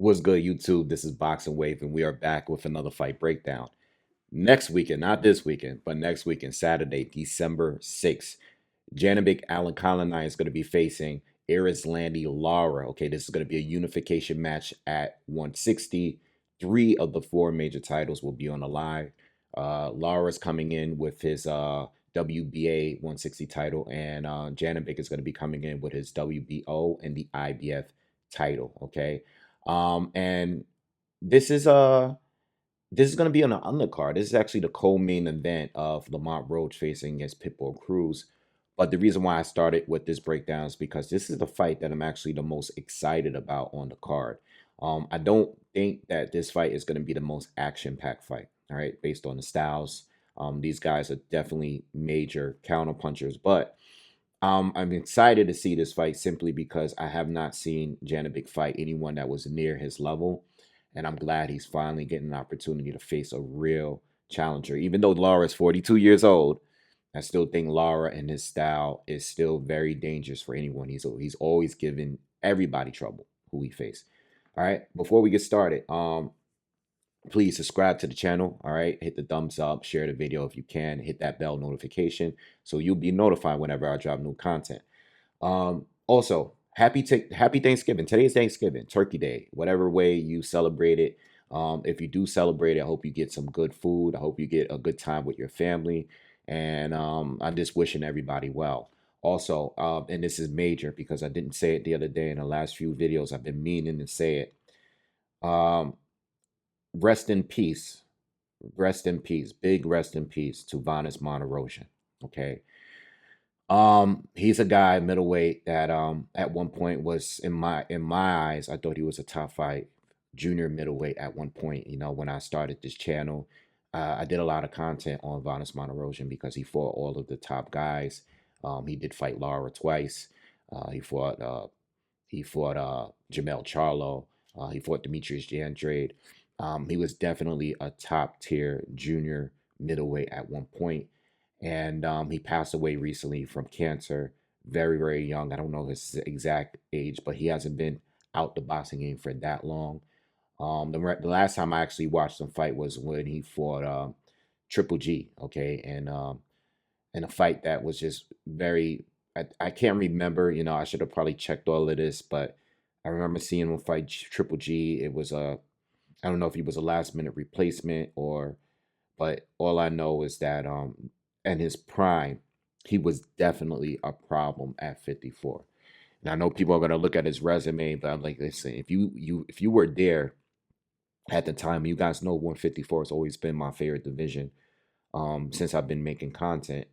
What's good, YouTube? This is Boxingwave, and we are back with another fight breakdown. Next weekend, not this weekend, but next weekend, Saturday, December 6th, Janibek Alimkhanuly is going to be facing Erislandy Lara. Okay, this is going to be a unification match at 160. Three of the four major titles will be on the line. Lara's coming in with his WBA 160 title, and Janibek is going to be coming in with his WBO and the IBF title. Okay, and this is this is going to be on the undercard. This is actually the co-main event of Lamont Roach facing against Pitbull Cruz. But the reason why I started with this breakdown is because this is the fight that I'm actually the most excited about on the card. I don't think that this fight is going to be the most action-packed fight. All right, based on the styles. These guys are definitely major counter punchers, but I'm excited to see this fight simply because I have not seen Janibek fight anyone that was near his level. And I'm glad he's finally getting an opportunity to face a real challenger. Even though Lara is 42 years old, I still think Lara and his style is still very dangerous for anyone. He's always given everybody trouble who he faced. All right. Before we get started, please subscribe to the channel. All right, hit the thumbs up, share the video if you can, hit that bell notification so you'll be notified whenever I drop new content. Also, happy Thanksgiving. Today is Thanksgiving, Turkey Day, whatever way you celebrate it. If you do celebrate it, I hope you get some good food. I hope you get a good time with your family, and I'm just wishing everybody well. Also, and this is major because I didn't say it the other day in the last few videos. I've been meaning to say it. Um, Rest in peace. Rest in peace. Big rest in peace to Vanis Martirosyan. Okay. He's a guy middleweight that at one point was in my eyes, I thought he was a top fight junior middleweight at one point. When I started this channel, I did a lot of content on Vanis Martirosyan because he fought all of the top guys. He did fight Lara twice. He fought Jamel Charlo. He fought Demetrius Andrade. He was definitely a top tier junior middleweight at one point, and he passed away recently from cancer. Very, very young. I don't know his exact age, but he hasn't been out the boxing game for that long. The last time I actually watched him fight was when he fought Triple G. Okay, and in a fight that was just very. I can't remember. I should have probably checked all of this, but I remember seeing him fight Triple G. It was a I don't know if he was a last minute replacement but all I know is that in his prime, he was definitely a problem at 54. And I know people are gonna look at his resume, but I'm like, listen, if you were there at the time, you guys know 154 has always been my favorite division since I've been making content.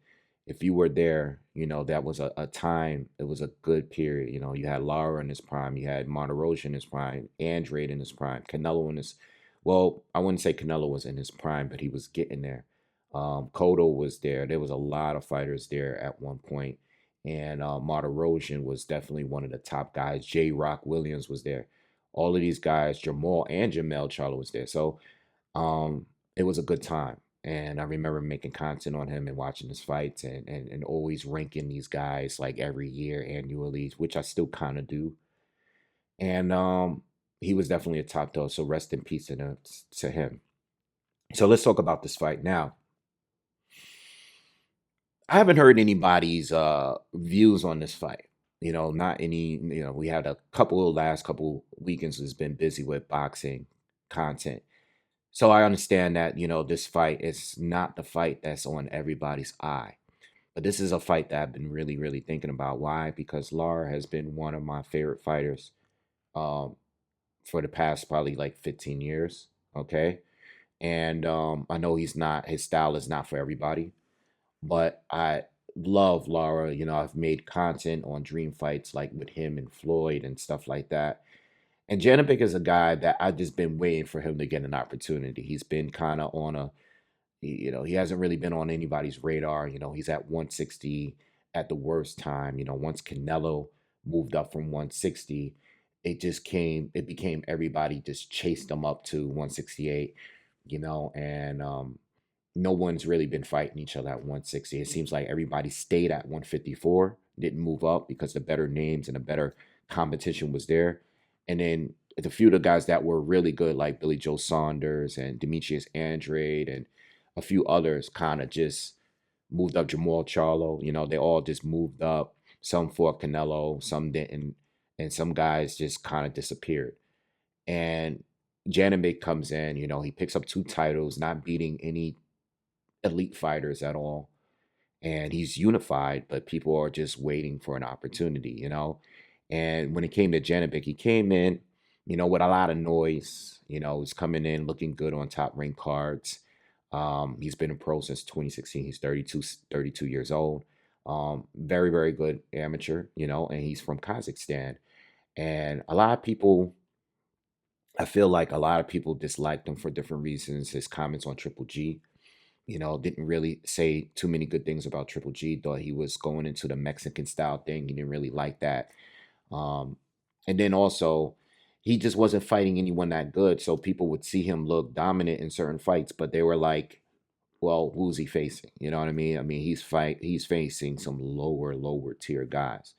If you were there, that was a time, it was a good period. You had Lara in his prime, you had Martirosyan in his prime, Andrade in his prime, Canelo in his, well, I wouldn't say Canelo was in his prime, but he was getting there. Cotto was there. There was a lot of fighters there at one point, and Martirosyan was definitely one of the top guys. J. Rock Williams was there. All of these guys, Jamal and Jamel Charlo was there. So it was a good time. And I remember making content on him and watching his fights and always ranking these guys like every year annually, which I still kind of do. And he was definitely a top dog. So rest in peace to him. So let's talk about this fight now. I haven't heard anybody's views on this fight. Not any, we had a couple of last couple weekends has been busy with boxing content. So I understand that, this fight is not the fight that's on everybody's eye. But this is a fight that I've been really, really thinking about. Why? Because Lara has been one of my favorite fighters um, for the past probably like 15 years. Okay. And I know his style is not for everybody, but I love Lara. I've made content on dream fights like with him and Floyd and stuff like that. And Janibek is a guy that I've just been waiting for him to get an opportunity. He's been kind of on he hasn't really been on anybody's radar. He's at 160 at the worst time. Once Canelo moved up from 160, it became everybody just chased him up to 168, and no one's really been fighting each other at 160. It seems like everybody stayed at 154, didn't move up because the better names and the better competition was there. And then the few of the guys that were really good, like Billy Joe Saunders and Demetrius Andrade and a few others, kind of just moved up. Jamal Charlo, they all just moved up. Some fought Canelo, some didn't, and some guys just kind of disappeared. And Janibek comes in, he picks up 2 titles, not beating any elite fighters at all, and he's unified, but people are just waiting for an opportunity. And when it came to Janibek, he came in, with a lot of noise. He's coming in looking good on top rank cards. He's been a pro since 2016. He's 32 years old. Very, very good amateur, and he's from Kazakhstan. And I feel like a lot of people disliked him for different reasons. His comments on Triple G, didn't really say too many good things about Triple G. Thought he was going into the Mexican style thing. He didn't really like that. Um, and then also, he just wasn't fighting anyone that good. So people would see him look dominant in certain fights, but they were like, well, who's he facing? You know what I mean? I mean, he's facing some lower tier guys,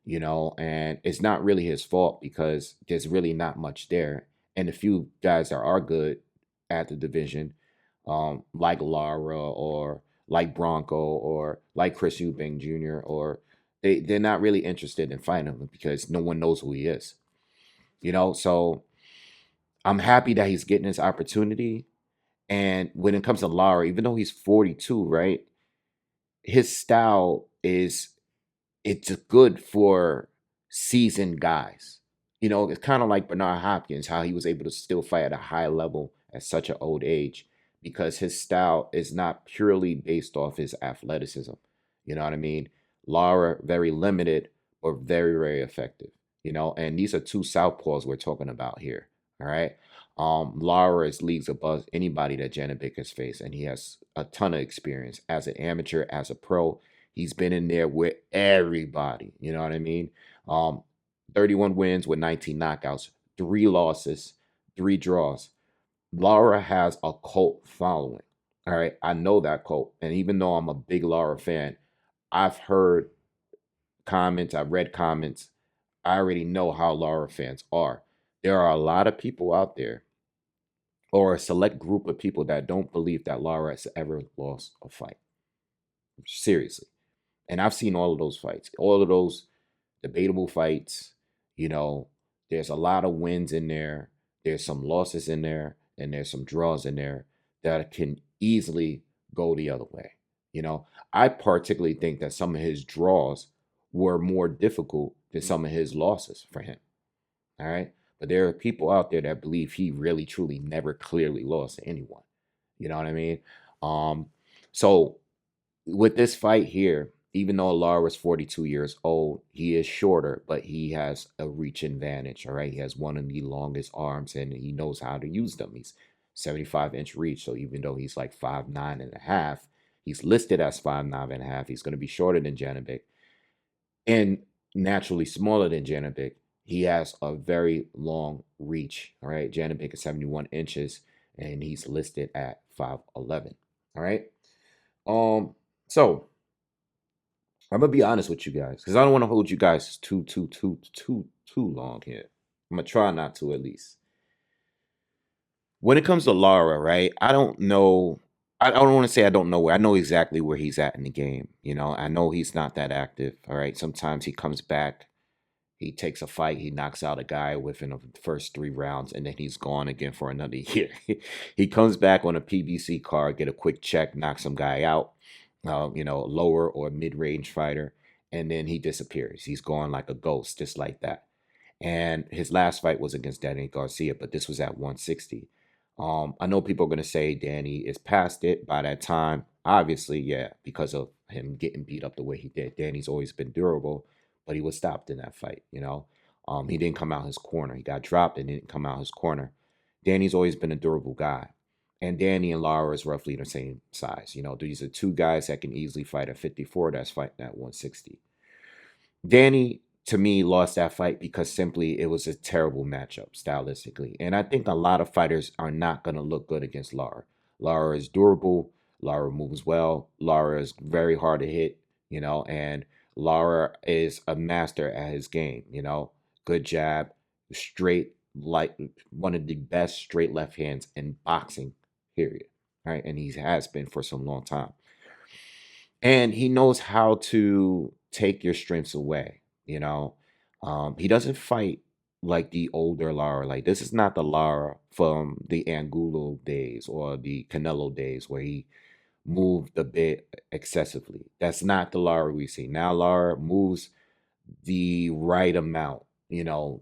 and it's not really his fault because there's really not much there. And the few guys that are good at the division, like Lara or like Bronco or like Chris Eubank Jr., or they're not really interested in fighting him because no one knows who he is. So I'm happy that he's getting his opportunity. And when it comes to Lara, even though he's 42, right, his style it's good for seasoned guys. It's kind of like Bernard Hopkins, how he was able to still fight at a high level at such an old age, because his style is not purely based off his athleticism. You know what I mean? Lara, very limited or very, very effective. And these are 2 southpaws we're talking about here. All right. Lara is leagues above anybody that Janibek has faced, and he has a ton of experience as an amateur, as a pro. He's been in there with everybody. You know what I mean? Um, 31 wins with 19 knockouts, 3 losses, 3 draws. Lara has a cult following. All right. I know that cult. And even though I'm a big Lara fan, I've heard comments, I've read comments. I already know how Lara fans are. There are a lot of people out there, or a select group of people, that don't believe that Lara has ever lost a fight. Seriously. And I've seen all of those fights, all of those debatable fights. You know, there's a lot of wins in there. There's some losses in there, and there's some draws in there that can easily go the other way. I particularly think that some of his draws were more difficult than some of his losses for him. All right. But there are people out there that believe he really, truly never clearly lost to anyone. You know what I mean? Um, so with this fight here, even though Lara is 42 years old, he is shorter, but he has a reach advantage. All right. He has one of the longest arms, and he knows how to use them. He's 75-inch reach. So even though he's like 5'9.5", he's listed as 5'9.5". He's going to be shorter than Janibek and naturally smaller than Janibek. He has a very long reach. All right. Janibek is 71 inches, and he's listed at 5'11". All right. So I'm gonna be honest with you guys, because I don't want to hold you guys too long here. I'm gonna try not to, at least. When it comes to Lara, right? I don't know. I don't want to say I don't know where. I know exactly where he's at in the game. I know he's not that active. All right. Sometimes he comes back, he takes a fight, he knocks out a guy within the first 3 rounds, and then he's gone again for another year. He comes back on a PBC card, get a quick check, knock some guy out, lower or mid-range fighter, and then he disappears. He's gone like a ghost, just like that. And his last fight was against Danny Garcia, but this was at 160. I know people are going to say Danny is past it by that time. Obviously, yeah, because of him getting beat up the way he did. Danny's always been durable, but he was stopped in that fight. He didn't come out his corner. He got dropped and didn't come out his corner. Danny's always been a durable guy. And Danny and Lara is roughly the same size. These are 2 guys that can easily fight at 54 that's fighting at 160. Danny, to me, lost that fight because simply it was a terrible matchup stylistically. And I think a lot of fighters are not going to look good against Lara. Lara is durable. Lara moves well. Lara is very hard to hit, and Lara is a master at his game, good jab, straight, like one of the best straight left hands in boxing, period. Right. And he has been for some long time. And he knows how to take your strengths away, you know. He doesn't fight like the older Lara. Like this is not the Lara from the Angulo days or the Canelo days where he moved a bit excessively. That's not the Lara we see. Now Lara moves the right amount,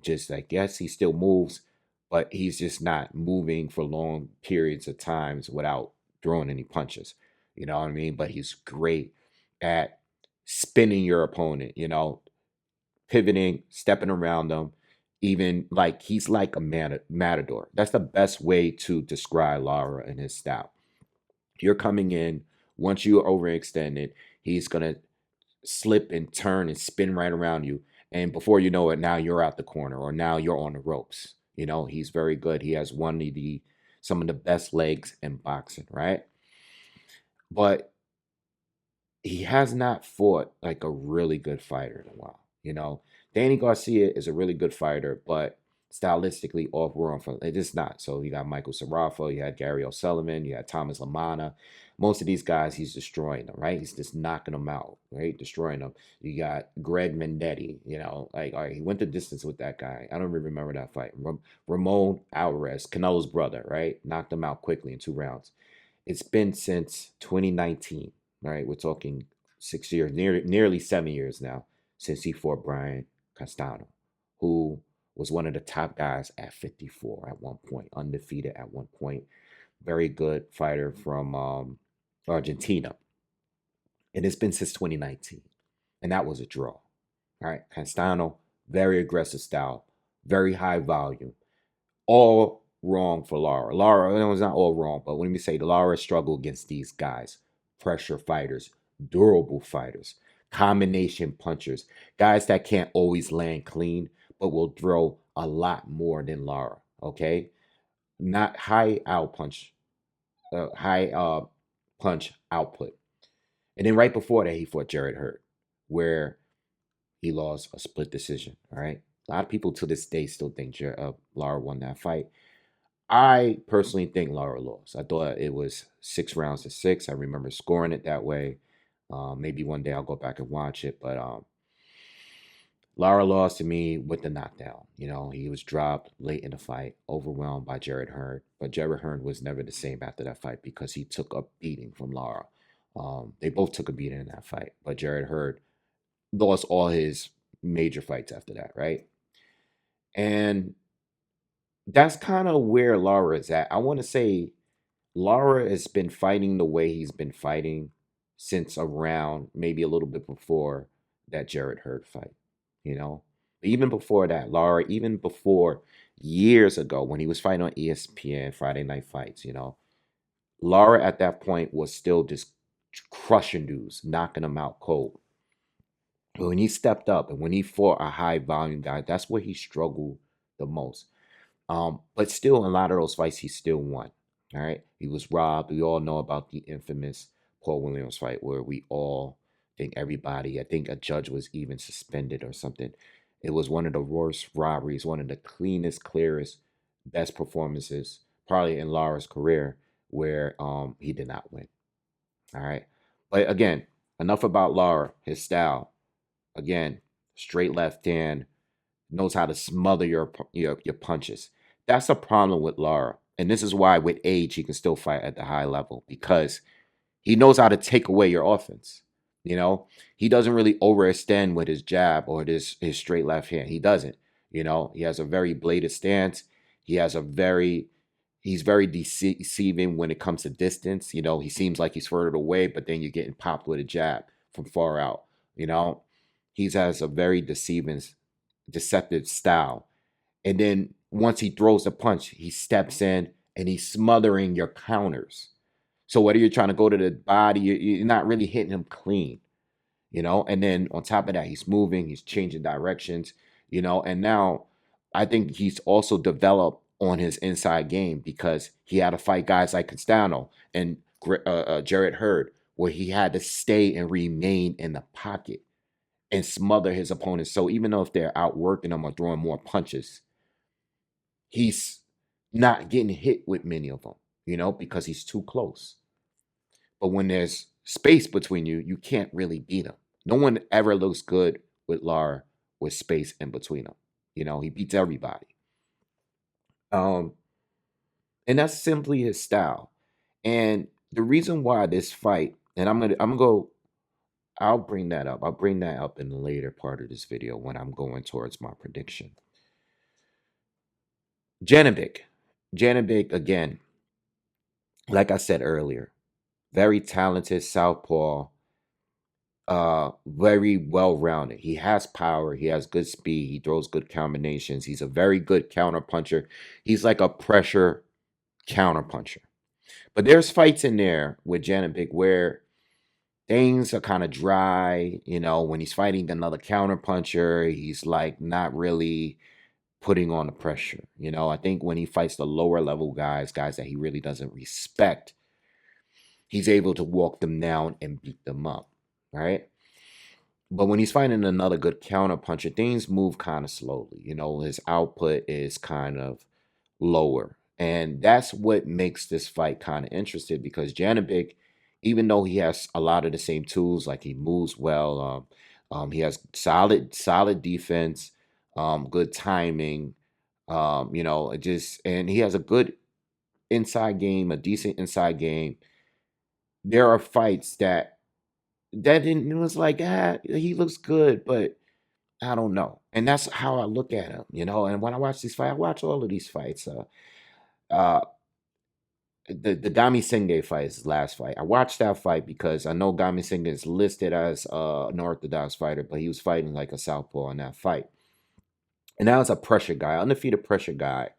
just like yes, he still moves, but he's just not moving for long periods of times without throwing any punches. You know what I mean? But he's great at spinning your opponent, pivoting, stepping around them, even like he's like a matador. That's the best way to describe Lara and his style. You're coming in, once you're overextended, he's gonna slip and turn and spin right around you. And before you know it, now you're out the corner or now you're on the ropes. He's very good. He has one of the some of the best legs in boxing, right? But he has not fought like a really good fighter in a while. Danny Garcia is a really good fighter, but stylistically off wrong from it is not. So you got Michael Sarafo, you had Gary O'Sullivan, you had Thomas Lamana. Most of these guys, he's destroying them, right? He's just knocking them out, right? Destroying them. You got Greg Mendetti, like all right, he went the distance with that guy. I don't even remember that fight. Ramon Alvarez, Canelo's brother, right? Knocked him out quickly in 2 rounds. It's been since 2019, right? We're talking 6 years, nearly 7 years now since he fought Brian Castano, who was one of the top guys at 54 at one point, undefeated at one point. Very good fighter from Argentina. And it's been since 2019. And that was a draw. All right. Castano, very aggressive style, very high volume. All wrong for Lara. Lara, it was not all wrong, but let me say Lara struggled against these guys. Pressure fighters, durable fighters, combination punchers, guys that can't always land clean, but will throw a lot more than Lara. Okay, not high punch output. And then right before that, he fought Jared Hurd, where he lost a split decision. All right, a lot of people to this day still think Lara won that fight. I personally think Lara lost. I thought it was 6 rounds to 6. I remember scoring it that way. Maybe one day I'll go back and watch it, but Lara lost to me with the knockdown. He was dropped late in the fight, overwhelmed by Jared Hearn. But Jared Hearn was never the same after that fight because he took a beating from Lara. They both took a beating in that fight, but Jared Hearn lost all his major fights after that, right? And that's kind of where Lara is at. I want to say Lara has been fighting the way he's been fighting since around maybe a little bit before that Jared Hurd fight, you know? Even before that, Lara, even before years ago when he was fighting on ESPN, Friday Night Fights, Lara at that point was still just crushing dudes, knocking them out cold. But when he stepped up and when he fought a high volume guy, that's where he struggled the most. But still, in a lot of those fights, he still won. All right, he was robbed. We all know about the infamous Paul Williams fight, where we all think everybody. I think a judge was even suspended or something. It was one of the worst robberies, one of the cleanest, clearest, best performances probably in Lara's career, where he did not win. All right, but again, enough about Lara, his style. Again, straight left hand, knows how to smother your punches. That's a problem with Lara. And this is why with age he can still fight at the high level because he knows how to take away your offense. He doesn't really overextend with his jab or his straight left hand. He doesn't. He has a very bladed stance. He's very deceiving when it comes to distance. He seems like he's further away, but then you're getting popped with a jab from far out. He has a very deceptive style. And then once he throws a punch, he steps in and he's smothering your counters. So whether you're trying to go to the body, you're not really hitting him clean, And then on top of that, he's moving, he's changing directions, And now I think he's also developed on his inside game because he had to fight guys like Castano and Jared Hurd, where he had to stay and remain in the pocket and smother his opponents. So even though if they're outworking him or throwing more punches, He's not getting hit with many of them, because he's too close. But when there's space between you, you can't really beat him. No one ever looks good with Lara with space in between them. He beats everybody. Um, and that's simply his style. And the reason why this fight, and I'm gonna go, I'll bring that up. I'll bring that up in the later part of this video when I'm going towards my prediction. Janibek. Janibek, again, like I said earlier, very talented southpaw, very well rounded. He has power, he has good speed, he throws good combinations. He's a very good counter puncher. He's like a pressure counter puncher. But there's fights in there with Janibek where things are kind of dry. When he's fighting another counter puncher, he's like not really putting on the pressure. I think when he fights the lower level guys that he really doesn't respect, he's able to walk them down and beat them up, right? But when he's fighting another good counter puncher, things move kind of slowly. His output is kind of lower. And that's what makes this fight kind of interesting because Janibek, even though he has a lot of the same tools, like he moves well, he has solid defense, good timing, and he has a good inside game, a decent inside game. There are fights that didn't, it was like, he looks good, but I don't know. And that's how I look at him. And when I watch these fights, I watch all of these fights. Uh, the Gami Singh fight is his last fight. I watched that fight because I know Gami Singh is listed as an orthodox fighter, but he was fighting like a southpaw in that fight. And that was a pressure guy, undefeated pressure guy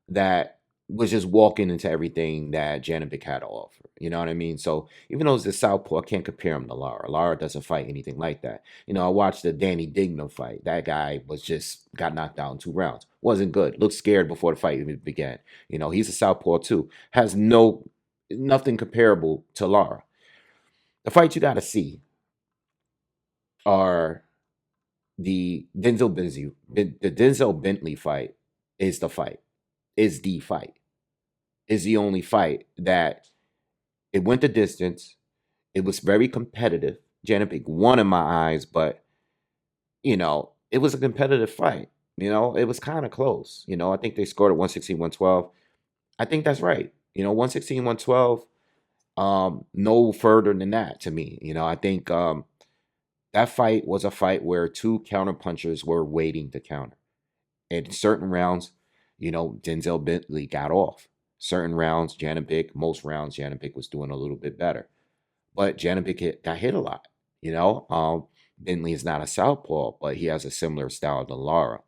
that was just walking into everything that Janibek had to offer. You know what I mean? So even though it's a southpaw, I can't compare him to Lara. Lara doesn't fight anything like that. I watched the Danny Digno fight. That guy got knocked out in 2 rounds. Wasn't good. Looked scared before the fight even began. He's a southpaw too. Has nothing comparable to Lara. The fight you got to see are the Denzel Bentley fight is the fight. Is the fight. Is the only fight that it went the distance. It was very competitive. Janibek won in my eyes, but it was a competitive fight. It was kind of close. I think they scored at 116, 112. I think that's right. 116, 112. No further than that to me. I think that fight was a fight where two counter punchers were waiting to counter. In certain rounds, Denzel Bentley got off. Certain rounds, most rounds, Janibek was doing a little bit better. But Janibek got hit a lot. Bentley is not a southpaw, but he has a similar style to Lara.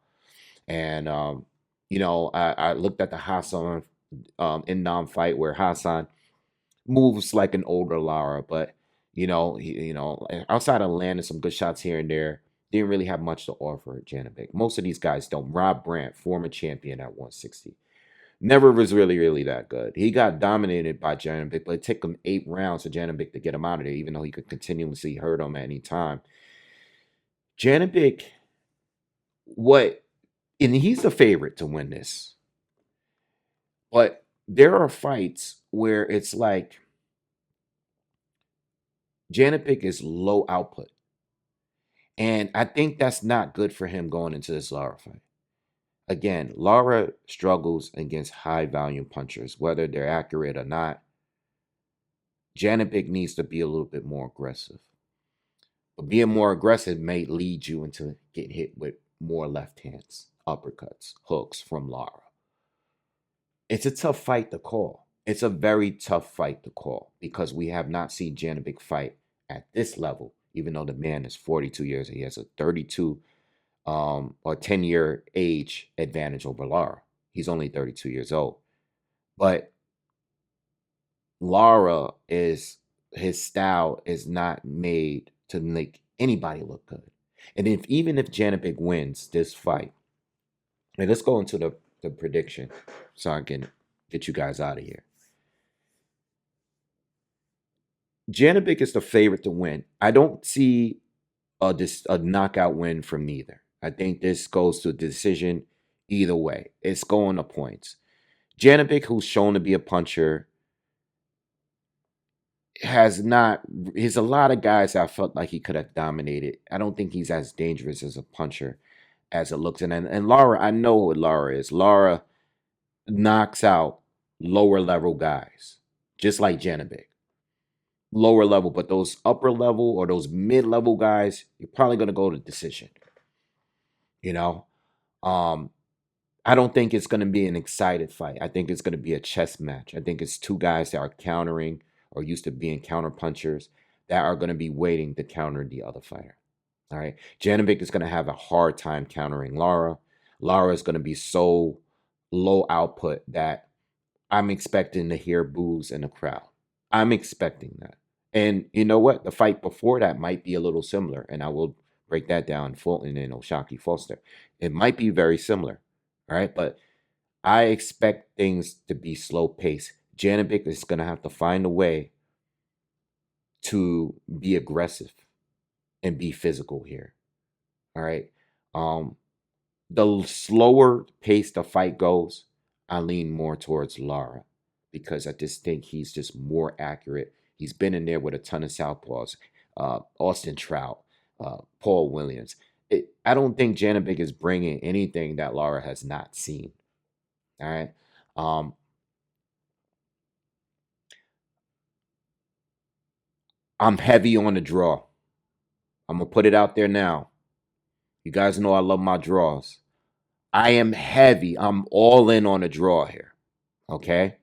And I looked at the Hassan Indam fight where Hassan moves like an older Lara, but outside of landing some good shots here and there, didn't really have much to offer Janibek. Most of these guys don't. Rob Brandt, former champion at 160. Never was really that good. He got dominated by Janibek, but it took him 8 rounds for Janibek to get him out of there, even though he could continuously hurt him at any time. Janibek, and he's the favorite to win this. But there are fights where it's like Janibek is low output. And I think that's not good for him going into this Lara fight. Again, Lara struggles against high volume punchers, whether they're accurate or not. Janibek needs to be a little bit more aggressive. But being more aggressive may lead you into getting hit with more left hands, uppercuts, hooks from Lara. It's a tough fight to call. It's a very tough fight to call because we have not seen Janibek fight at this level, even though the man is 42 years. He has a 32 or 10-year age advantage over Lara. He's only 32 years old. But Lara his style is not made to make anybody look good. And even if Janibek wins this fight, and let's go into the prediction so I can get you guys out of here. Janibek is the favorite to win. I don't see a knockout win from neither. I think this goes to a decision either way. It's going to points. Janibek, who's shown to be a puncher, has not. There's a lot of guys I felt like he could have dominated. I don't think he's as dangerous as a puncher as it looks. And Lara, I know what Lara is. Lara knocks out lower level guys, just like Janibek. Lower level, but those upper level or those mid level guys, you're probably gonna go to decision. You know, um, I don't think it's gonna be an excited fight. I think it's gonna be a chess match. I think it's two guys that are countering or used to being counter punchers that are gonna be waiting to counter the other fighter. All right, Janibek is gonna have a hard time countering Lara. Lara is gonna be so low output that I'm expecting to hear boos in the crowd. I'm expecting that. And you know what? The fight before that might be a little similar, and I will break that down Fulton and Oshaki Foster. It might be very similar, all right? But I expect things to be slow paced. Janibek is going to have to find a way to be aggressive and be physical here, all right? Um, the slower pace the fight goes, I lean more towards Lara because I just think he's just more accurate. He's been in there with a ton of southpaws, Austin Trout, Paul Williams. I don't think Janibek is bringing anything that Lara has not seen. All right. Um, I'm heavy on the draw. I'm going to put it out there now. You guys know I love my draws. I am heavy. I'm all in on the draw here. Okay.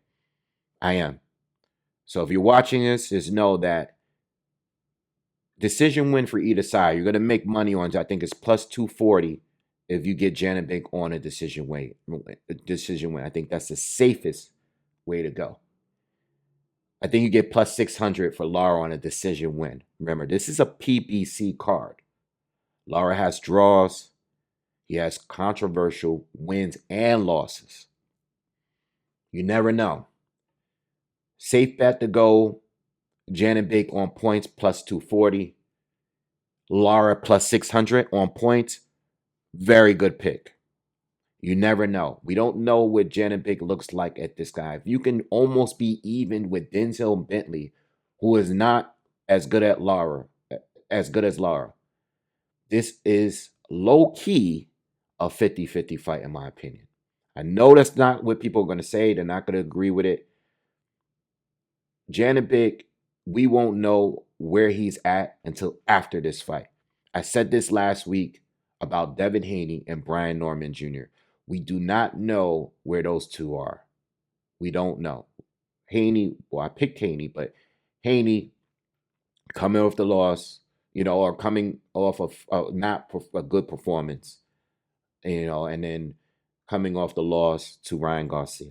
I am. So if you're watching this, just know that decision win for either side. You're gonna make money on. I think it's plus 240 if you get Janibek on a decision win. Decision win. I think that's the safest way to go. I think you get plus 600 for Lara on a decision win. Remember, this is a PBC card. Lara has draws. He has controversial wins and losses. You never know. Safe bet to go Janibek on points plus 240. Lara plus 600 on points. Very good pick. You never know. We don't know what Janibek looks like at this guy. If you can almost be even with Denzel Bentley, who is not as good at Lara, as good as Lara, this is low key a 50-50 fight, in my opinion. I know that's not what people are going to say. They're not going to agree with it. Janibek, we won't know where he's at until after this fight. I said this last week about Devin Haney and Brian Norman Jr. We do not know where those two are. We don't know. Haney, well, I picked Haney, but Haney coming off the loss, or coming off of not a good performance, and then coming off the loss to Ryan Garcia.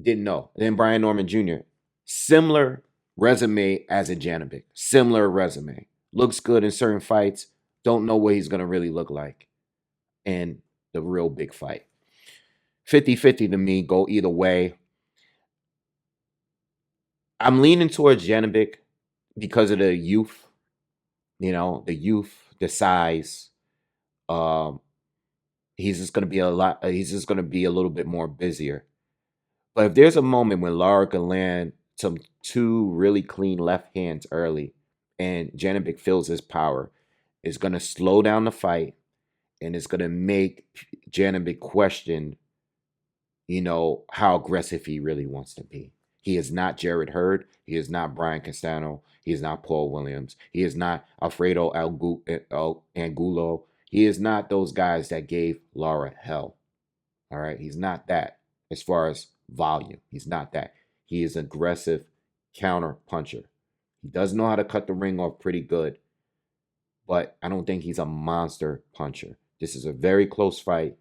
Didn't know. And then Brian Norman Jr., similar resume as a Janibek. Similar resume. Looks good in certain fights. Don't know what he's going to really look like in the real big fight. 50-50 to me, go either way. I'm leaning towards Janibek because of the youth. The youth, the size. He's just going to be he's just going to be a little bit more busier. But if there's a moment when Lara can land two really clean left hands early and Janibek feels his power, it's going to slow down the fight and it's going to make Janibek question, how aggressive he really wants to be. He is not Jared Hurd. He is not Brian Castano. He is not Paul Williams. He is not Alfredo Angulo. He is not those guys that gave Lara hell. All right? He's not that as far as volume. He's not that. He is an aggressive counter puncher. He does know how to cut the ring off pretty good, but I don't think he's a monster puncher. This is a very close fight.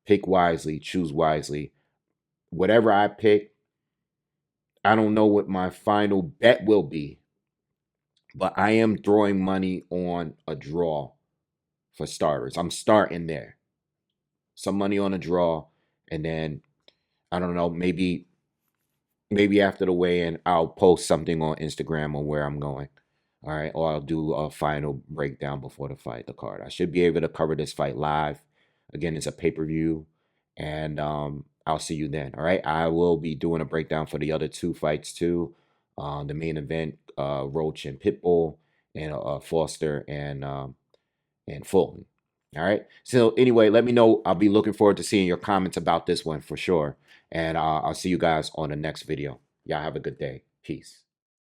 Pick wisely, choose wisely. Whatever I pick, I don't know what my final bet will be, but I am throwing money on a draw for starters. I'm starting there. Some money on a draw, and then I don't know, maybe after the weigh-in, I'll post something on Instagram on where I'm going. All right, or I'll do a final breakdown before the fight, the card. I should be able to cover this fight live. Again, it's a pay-per-view, and I'll see you then. All right. I will be doing a breakdown for the other two fights too. The main event, Roach and Pitbull, and Foster and Fulton. All right. So anyway, let me know. I'll be looking forward to seeing your comments about this one for sure. And I'll see you guys on the next video. Y'all have a good day. Peace.